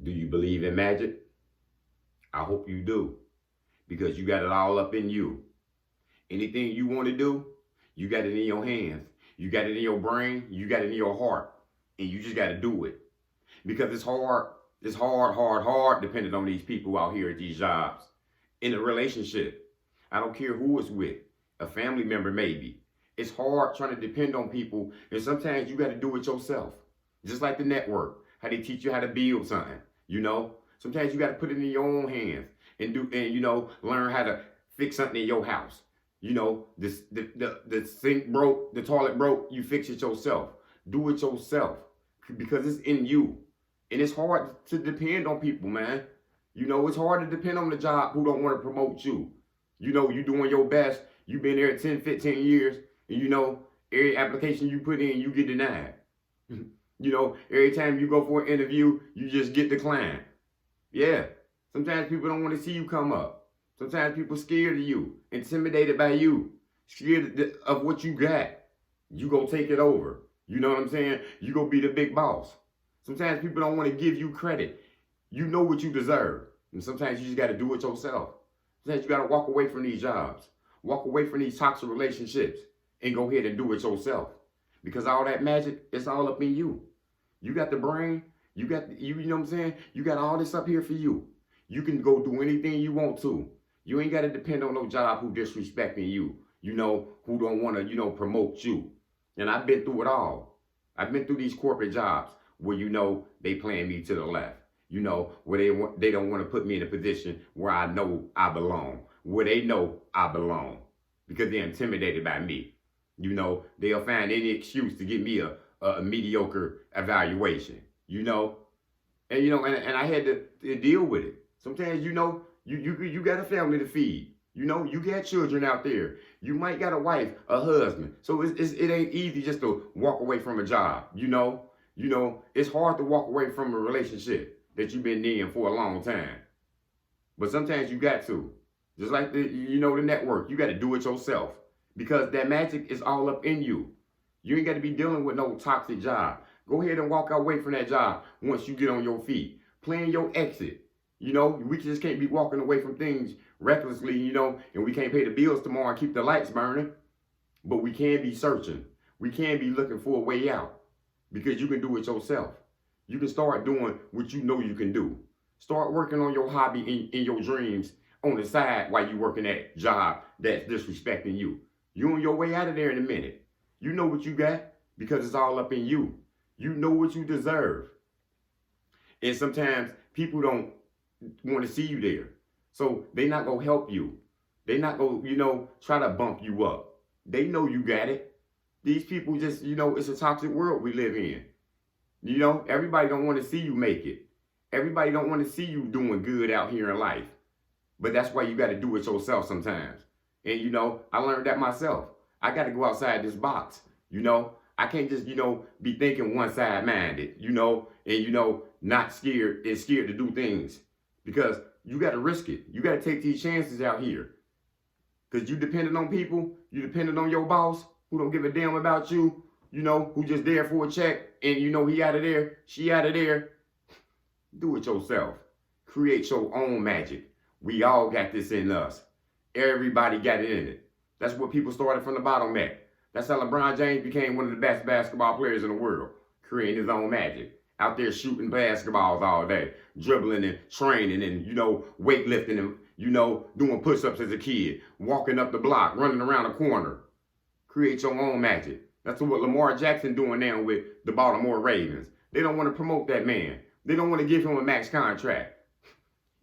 Do you believe in magic? I hope you do, because you got it all up in you. Anything you want to do, you got it in your hands. You got it in your brain. You got it in your heart. And you just got to do it. Because it's hard. It's hard, depending on these people out here at these jobs. In a relationship, I don't care who it's with, a family member maybe. It's hard trying to depend on people, and sometimes you got to do it yourself. Just like the network, how they teach you how to build something, you know? Sometimes you got to put it in your own hands and learn how to fix something in your house. The sink broke, the toilet broke, you fix it yourself. Do it yourself because it's in you. And it's hard to depend on people, man. It's hard to depend on the job who don't want to promote you. You doing your best. You've been there 10, 15 years. And every application you put in, you get denied. Every time you go for an interview, you just get declined. Yeah. Sometimes people don't want to see you come up. Sometimes people scared of you, intimidated by you, scared of what you got. You go take it over. You know what I'm saying? You go be the big boss. Sometimes people don't want to give you credit. You know what you deserve. And sometimes you just got to do it yourself. Sometimes you got to walk away from these jobs. Walk away from these toxic relationships and go ahead and do it yourself. Because all that magic, it's all up in you. You got the brain. You know what I'm saying? You got all this up here for you. You can go do anything you want to. You ain't got to depend on no job who disrespecting you. Who don't want to, promote you. And I've been through it all. I've been through these corporate jobs where, they playing me to the left. Where they don't want to put me in a position where I know I belong. Where they know I belong. Because they're intimidated by me. They'll find any excuse to give me a mediocre evaluation. And I had to deal with it. Sometimes, you got a family to feed. You got children out there. You might got a wife, a husband. So it ain't easy just to walk away from a job. It's hard to walk away from a relationship that you've been in for a long time. But sometimes you got to. Just like the network, you got to do it yourself. Because that magic is all up in you. You ain't got to be dealing with no toxic job. Go ahead and walk away from that job once you get on your feet. Plan your exit. We just can't be walking away from things recklessly, and we can't pay the bills tomorrow and keep the lights burning. But we can be searching. We can be looking for a way out because you can do it yourself. You can start doing what you know you can do. Start working on your hobby and your dreams on the side while you're working that job that's disrespecting you. You're on your way out of there in a minute. You know what you got because it's all up in you. You know what you deserve. And sometimes people don't want to see you there. So they not going to help you. They not going to, try to bump you up. They know you got it. These people just, it's a toxic world we live in. Everybody don't want to see you make it. Everybody don't want to see you doing good out here in life. But that's why you got to do it yourself sometimes. And, I learned that myself. I got to go outside this box. I can't just, be thinking one-side-minded, and, not scared and scared to do things. Because you got to risk it. You got to take these chances out here. Because you dependent on people. You dependent on your boss who don't give a damn about you, who just there for a check. And, he out of there, she out of there. Do it yourself. Create your own magic. We all got this in us. Everybody got it in it. That's what people started from the bottom at. That's how LeBron James became one of the best basketball players in the world. Creating his own magic. Out there shooting basketballs all day. Dribbling and training and, weightlifting and, doing push-ups as a kid. Walking up the block, running around the corner. Create your own magic. That's what Lamar Jackson doing now with the Baltimore Ravens. They don't want to promote that man. They don't want to give him a max contract.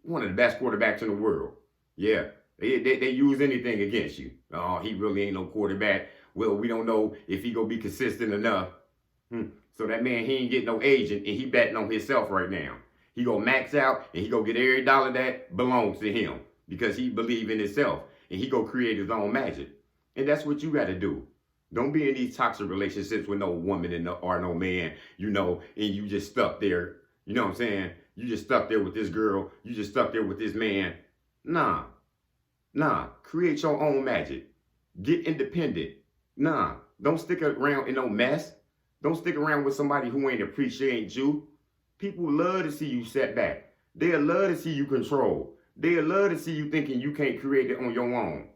One of the best quarterbacks in the world. Yeah. They use anything against you. Oh, he really ain't no quarterback. Well, we don't know if he gonna be consistent enough. So that man, he ain't getting no agent, and he betting on himself right now. He gonna max out, and he gonna get every dollar that belongs to him because he believe in himself, and he gonna create his own magic. And that's what you got to do. Don't be in these toxic relationships with no woman or no man, and you just stuck there. You know what I'm saying? You just stuck there with this girl. You just stuck there with this man. Nah. Create your own magic. Get independent. Nah. Don't stick around in no mess. Don't stick around with somebody who ain't appreciate you. People love to see you set back. They'll love to see you control. They'll love to see you thinking you can't create it on your own.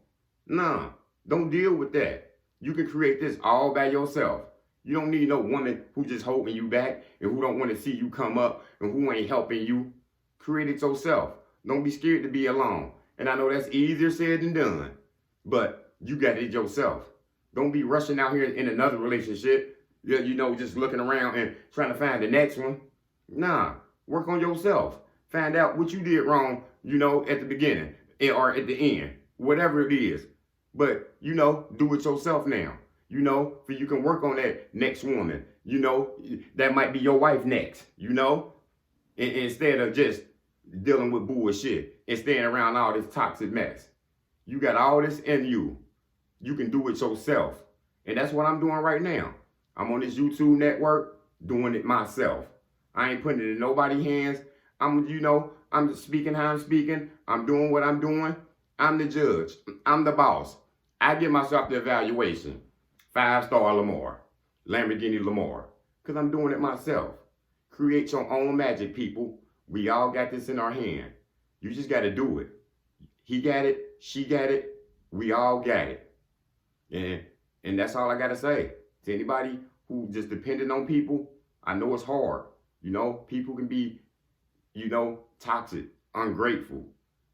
Nah, don't deal with that. You can create this all by yourself. You don't need no woman who just holding you back and who don't want to see you come up and who ain't helping you. Create it yourself. Don't be scared to be alone. And I know that's easier said than done, but you got it yourself. Don't be rushing out here in another relationship, just looking around and trying to find the next one. Nah, work on yourself. Find out what you did wrong, at the beginning or at the end, whatever it is. But, do it yourself now. For you can work on that next woman. That might be your wife next, instead of just dealing with bullshit and staying around all this toxic mess. You got all this in you. You can do it yourself. And that's what I'm doing right now. I'm on this YouTube network doing it myself. I ain't putting it in nobody's hands. I'm just speaking how I'm speaking. I'm doing what I'm doing. I'm the judge. I'm the boss. I give myself the evaluation. 5-star Lamar. Lamborghini Lamar. Because I'm doing it myself. Create your own magic, people. We all got this in our hand. You just got to do it. He got it. She got it. We all got it. And that's all I got to say. To anybody who just depending on people, I know it's hard. People can be, toxic, ungrateful.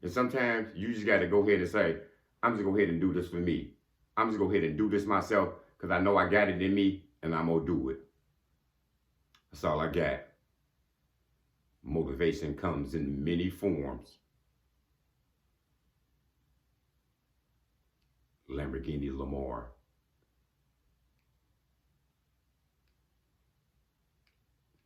And sometimes you just got to go ahead and say, I'm just going to go ahead and do this for me. I'm just going to go ahead and do this myself because I know I got it in me and I'm going to do it. That's all I got. Motivation comes in many forms. Lamborghini Lamar.